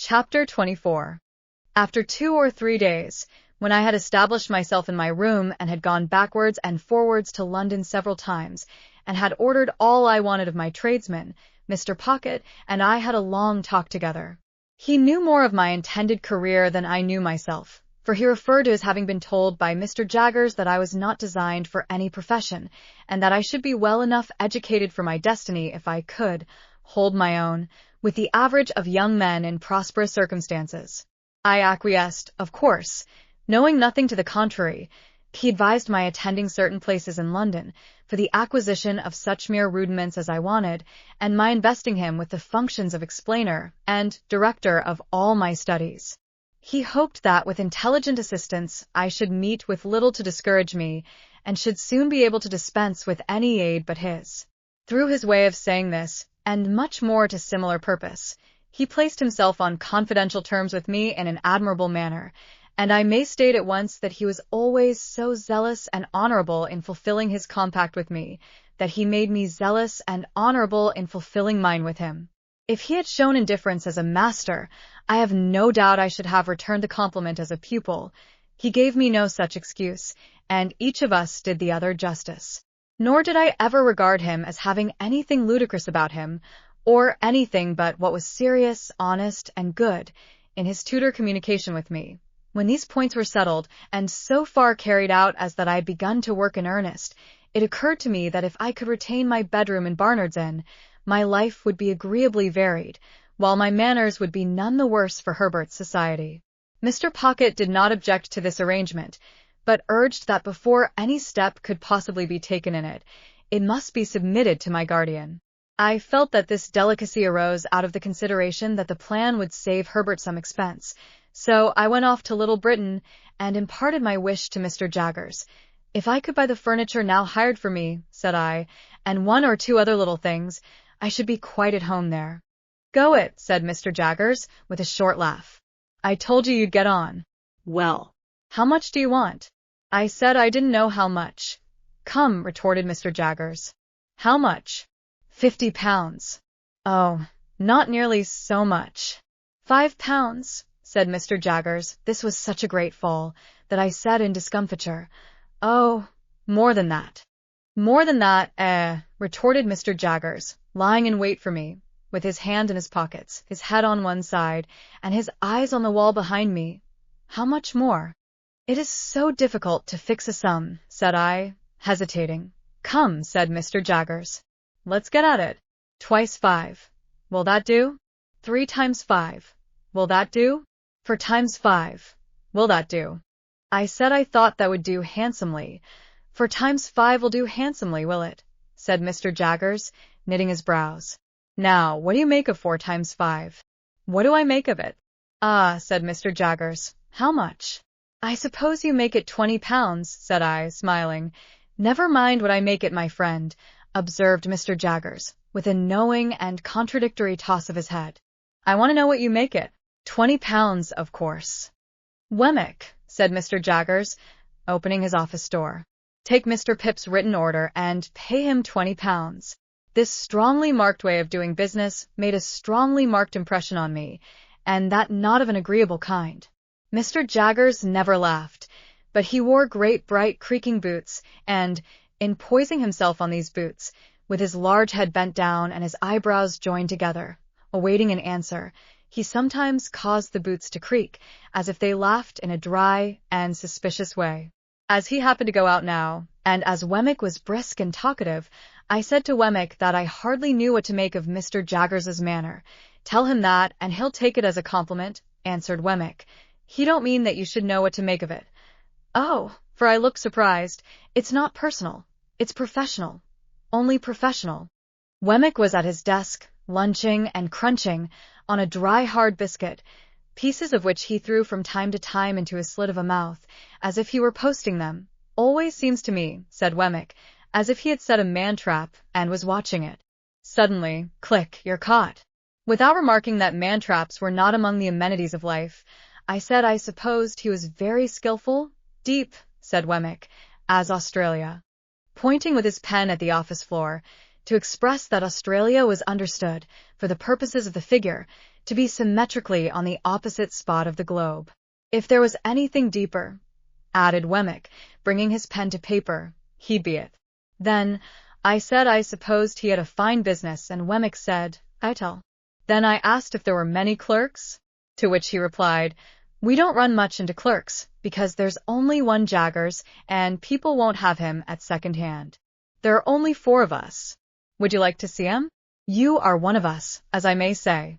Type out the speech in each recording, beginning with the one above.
Chapter 24. After 2 or 3 days, when I had established myself in my room and had gone backwards and forwards to London several times, and had ordered all I wanted of my tradesman, Mr. Pocket and I had a long talk together. He knew more of my intended career than I knew myself, for he referred to his having been told by Mr. Jaggers that I was not designed for any profession, and that I should be well enough educated for my destiny if I could hold my own with the average of young men in prosperous circumstances. I acquiesced, of course, knowing nothing to the contrary. He advised my attending certain places in London for the acquisition of such mere rudiments as I wanted, and my investing him with the functions of explainer and director of all my studies. He hoped that with intelligent assistance I should meet with little to discourage me, and should soon be able to dispense with any aid but his. Through his way of saying this, and much more to similar purpose, he placed himself on confidential terms with me in an admirable manner, and I may state at once that he was always so zealous and honorable in fulfilling his compact with me, that he made me zealous and honorable in fulfilling mine with him. If he had shown indifference as a master, I have no doubt I should have returned the compliment as a pupil. He gave me no such excuse, and each of us did the other justice. Nor did I ever regard him as having anything ludicrous about him, or anything but what was serious, honest, and good, in his tutor communication with me. When these points were settled, and so far carried out as that I had begun to work in earnest, it occurred to me that if I could retain my bedroom in Barnard's Inn, my life would be agreeably varied, while my manners would be none the worse for Herbert's society. Mr. Pocket did not object to this arrangement, but urged that before any step could possibly be taken in it, it must be submitted to my guardian. I felt that this delicacy arose out of the consideration that the plan would save Herbert some expense, so I went off to Little Britain and imparted my wish to Mr. Jaggers. If I could buy the furniture now hired for me, said I, and 1 or 2 other little things, I should be quite at home there. Go it, said Mr. Jaggers, with a short laugh. I told you you'd get on. Well, how much do you want? I said I didn't know how much. Come, retorted Mr. Jaggers. How much? £50. Oh, not nearly so much. £5, said Mr. Jaggers. This was such a great fall, that I said in discomfiture, Oh, more than that. More than that, retorted Mr. Jaggers, lying in wait for me, with his hand in his pockets, his head on one side, and his eyes on the wall behind me. How much more? It is so difficult to fix a sum, said I, hesitating. Come, said Mr. Jaggers. Let's get at it. 2 × 5. Will that do? 3 × 5. Will that do? 4 × 5. Will that do? I said I thought that would do handsomely. 4 × 5 will do handsomely, will it? Said Mr. Jaggers, knitting his brows. Now, what do you make of 4 × 5? What do I make of it? Ah, said Mr. Jaggers, how much? I suppose you make it £20, said I, smiling. Never mind what I make it, my friend, observed Mr. Jaggers, with a knowing and contradictory toss of his head. I want to know what you make it. £20, of course. Wemmick, said Mr. Jaggers, opening his office door. Take Mr. Pip's written order and pay him £20. This strongly marked way of doing business made a strongly marked impression on me, and that not of an agreeable kind. Mr. Jaggers never laughed, but he wore great bright creaking boots, and, in poising himself on these boots, with his large head bent down and his eyebrows joined together, awaiting an answer, he sometimes caused the boots to creak, as if they laughed in a dry and suspicious way. As he happened to go out now, and as Wemmick was brisk and talkative, I said to Wemmick that I hardly knew what to make of Mr. Jaggers's manner. Tell him that, and he'll take it as a compliment, answered Wemmick. He don't mean that you should know what to make of it. Oh, for I looked surprised. It's not personal. It's professional. Only professional. Wemmick was at his desk, lunching and crunching on a dry hard biscuit, pieces of which he threw from time to time into his slit of a mouth, as if he were posting them. Always seems to me, said Wemmick, as if he had set a man-trap and was watching it. Suddenly, click, you're caught. Without remarking that man-traps were not among the amenities of life, I said I supposed he was very skilful. Deep, said Wemmick, as Australia, pointing with his pen at the office floor, to express that Australia was understood, for the purposes of the figure, to be symmetrically on the opposite spot of the globe. If there was anything deeper, added Wemmick, bringing his pen to paper, he'd be it. Then I said I supposed he had a fine business, and Wemmick said, I tell. Then I asked if there were many clerks, to which he replied, we don't run much into clerks, because there's only one Jaggers, and people won't have him at second hand. There are only 4 of us. Would you like to see him? You are one of us, as I may say.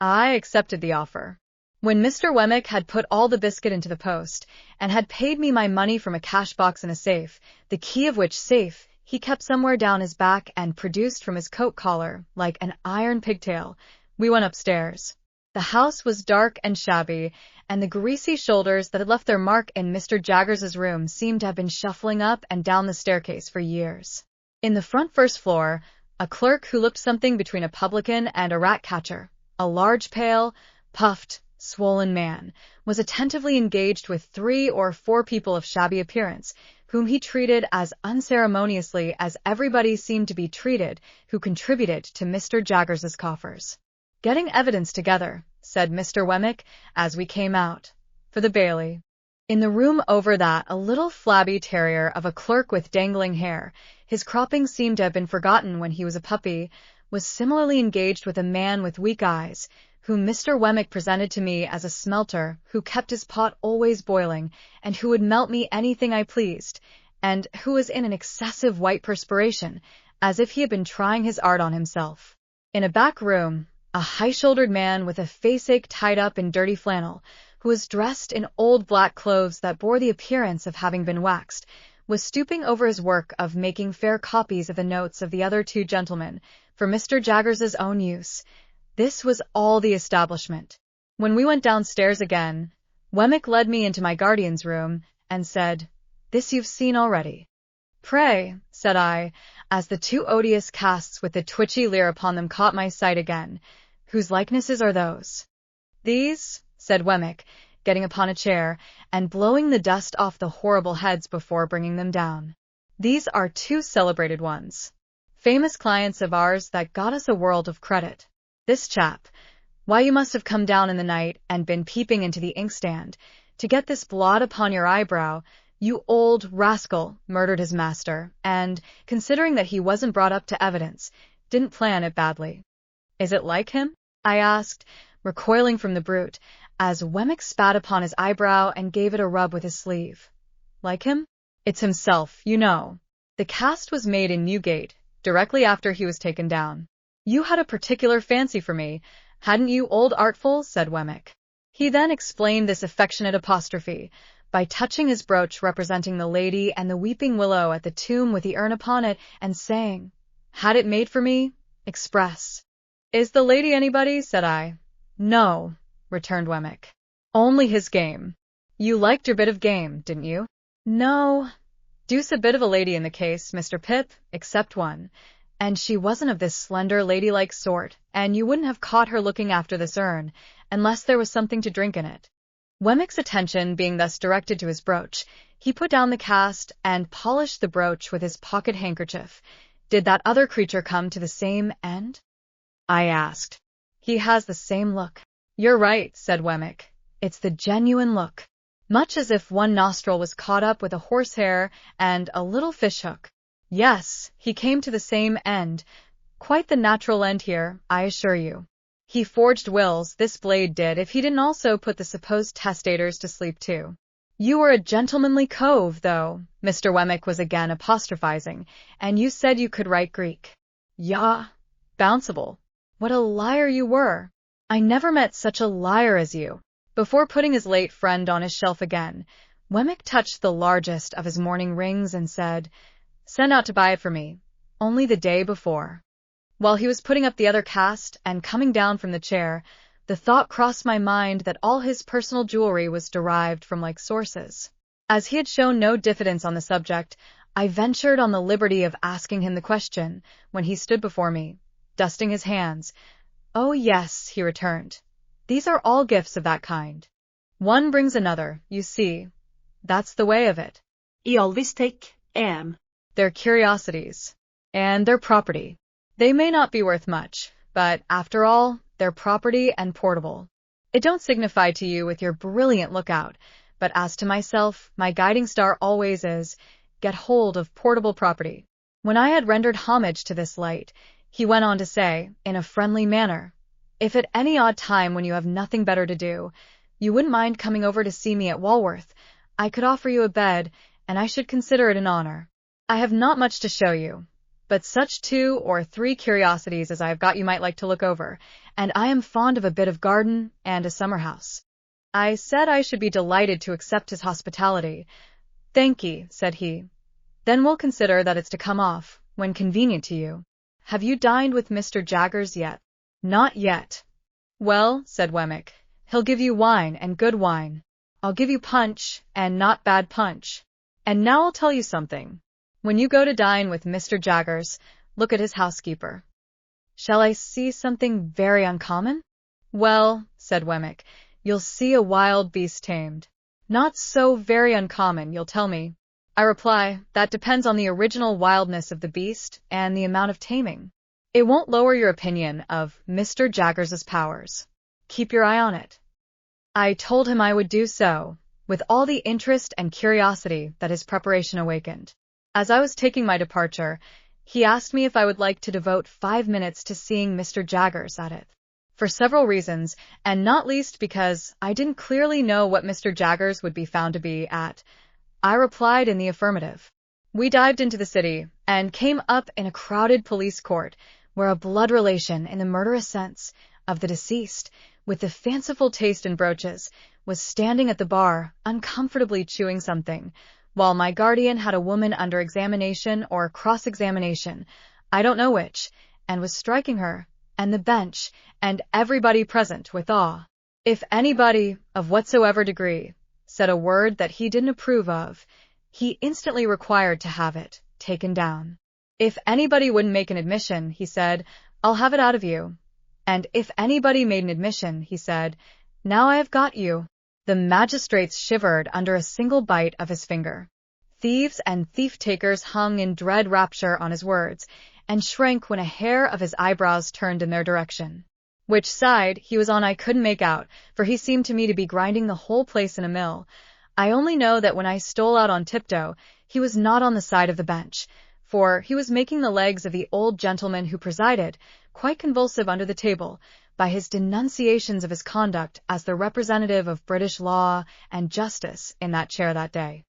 I accepted the offer. When Mr. Wemmick had put all the biscuit into the post, and had paid me my money from a cash box in a safe, the key of which safe he kept somewhere down his back and produced from his coat collar, like an iron pigtail, we went upstairs. The house was dark and shabby, and the greasy shoulders that had left their mark in Mr. Jaggers's room seemed to have been shuffling up and down the staircase for years. In the front first floor, a clerk who looked something between a publican and a rat-catcher, a large, pale, puffed, swollen man, was attentively engaged with 3 or 4 people of shabby appearance, whom he treated as unceremoniously as everybody seemed to be treated who contributed to Mr. Jaggers's coffers. Getting evidence together, said Mr. Wemmick, as we came out, for the Bailey. In the room over that, a little flabby terrier of a clerk with dangling hair, his cropping seemed to have been forgotten when he was a puppy, was similarly engaged with a man with weak eyes, whom Mr. Wemmick presented to me as a smelter who kept his pot always boiling, and who would melt me anything I pleased, and who was in an excessive white perspiration, as if he had been trying his art on himself. In a back room, a high-shouldered man with a faceache tied up in dirty flannel, who was dressed in old black clothes that bore the appearance of having been waxed, was stooping over his work of making fair copies of the notes of the other 2 gentlemen, for Mr. Jaggers's own use. This was all the establishment. When we went downstairs again, Wemmick led me into my guardian's room, and said, this you've seen already. Pray, said I, as the 2 odious casts with the twitchy leer upon them caught my sight again, whose likenesses are those? These, said Wemmick, getting upon a chair, and blowing the dust off the horrible heads before bringing them down. These are 2 celebrated ones. Famous clients of ours that got us a world of credit. This chap, why you must have come down in the night and been peeping into the inkstand, to get this blot upon your eyebrow, you old rascal, murdered his master, and, considering that he wasn't brought up to evidence, didn't plan it badly. Is it like him? I asked, recoiling from the brute, as Wemmick spat upon his eyebrow and gave it a rub with his sleeve. Like him? It's himself, you know. The cast was made in Newgate, directly after he was taken down. You had a particular fancy for me, hadn't you, old artful? Said Wemmick. He then explained this affectionate apostrophe by touching his brooch representing the lady and the weeping willow at the tomb with the urn upon it, and saying, had it made for me, express. Is the lady anybody? Said I. No, returned Wemmick. Only his game. You liked your bit of game, didn't you? No. Deuce a bit of a lady in the case, Mr. Pip, except one. And she wasn't of this slender, ladylike sort, and you wouldn't have caught her looking after this urn, unless there was something to drink in it. Wemmick's attention being thus directed to his brooch, he put down the cast and polished the brooch with his pocket handkerchief. Did that other creature come to the same end? I asked. He has the same look. You're right, said Wemmick. It's the genuine look. Much as if one nostril was caught up with a horsehair and a little fishhook. Yes, he came to the same end. Quite the natural end here, I assure you. He forged wills, this blade did, if he didn't also put the supposed testators to sleep too. You were a gentlemanly cove, though, Mr. Wemmick was again apostrophizing, and you said you could write Greek. Yah, bounceable. What a liar you were. I never met such a liar as you. Before putting his late friend on his shelf again, Wemmick touched the largest of his mourning rings and said, sent out to buy it for me, only the day before. While he was putting up the other cast and coming down from the chair, the thought crossed my mind that all his personal jewelry was derived from like sources. As he had shown no diffidence on the subject, I ventured on the liberty of asking him the question, when he stood before me, dusting his hands. Oh yes, he returned. These are all gifts of that kind. One brings another, you see. That's the way of it. I always take they're curiosities. And their property. They may not be worth much, but after all, they're property and portable. It don't signify to you with your brilliant lookout, but as to myself, my guiding star always is, get hold of portable property. When I had rendered homage to this light, he went on to say, in a friendly manner, if at any odd time when you have nothing better to do, you wouldn't mind coming over to see me at Walworth, I could offer you a bed, and I should consider it an honor. I have not much to show you, but such 2 or 3 curiosities as I have got you might like to look over, and I am fond of a bit of garden and a summer house. I said I should be delighted to accept his hospitality. Thank ye, said he. Then we'll consider that it's to come off, when convenient to you. Have you dined with Mr. Jaggers yet? Not yet. Well, said Wemmick, he'll give you wine and good wine. I'll give you punch, and not bad punch. And now I'll tell you something. When you go to dine with Mr. Jaggers, look at his housekeeper. Shall I see something very uncommon? Well, said Wemmick, you'll see a wild beast tamed. Not so very uncommon, you'll tell me. I reply, that depends on the original wildness of the beast and the amount of taming. It won't lower your opinion of Mr. Jaggers's powers. Keep your eye on it. I told him I would do so, with all the interest and curiosity that his preparation awakened. As I was taking my departure, he asked me if I would like to devote 5 minutes to seeing Mr. Jaggers at it. For several reasons, and not least because I didn't clearly know what Mr. Jaggers would be found to be at, I replied in the affirmative. We dived into the city, and came up in a crowded police court, where a blood relation, in the murderous sense, of the deceased, with the fanciful taste in brooches, was standing at the bar, uncomfortably chewing something, while my guardian had a woman under examination or cross-examination, I don't know which, and was striking her, and the bench, and everybody present with awe. If anybody, of whatsoever degree, said a word that he didn't approve of, he instantly required to have it taken down. If anybody wouldn't make an admission, he said, I'll have it out of you. And if anybody made an admission, he said, now I have got you. The magistrates shivered under a single bite of his finger. Thieves and thief-takers hung in dread rapture on his words, and shrank when a hair of his eyebrows turned in their direction. Which side he was on I couldn't make out, for he seemed to me to be grinding the whole place in a mill. I only know that when I stole out on tiptoe, he was not on the side of the bench, for he was making the legs of the old gentleman who presided, quite convulsive under the table, by his denunciations of his conduct as the representative of British law and justice in that chair that day.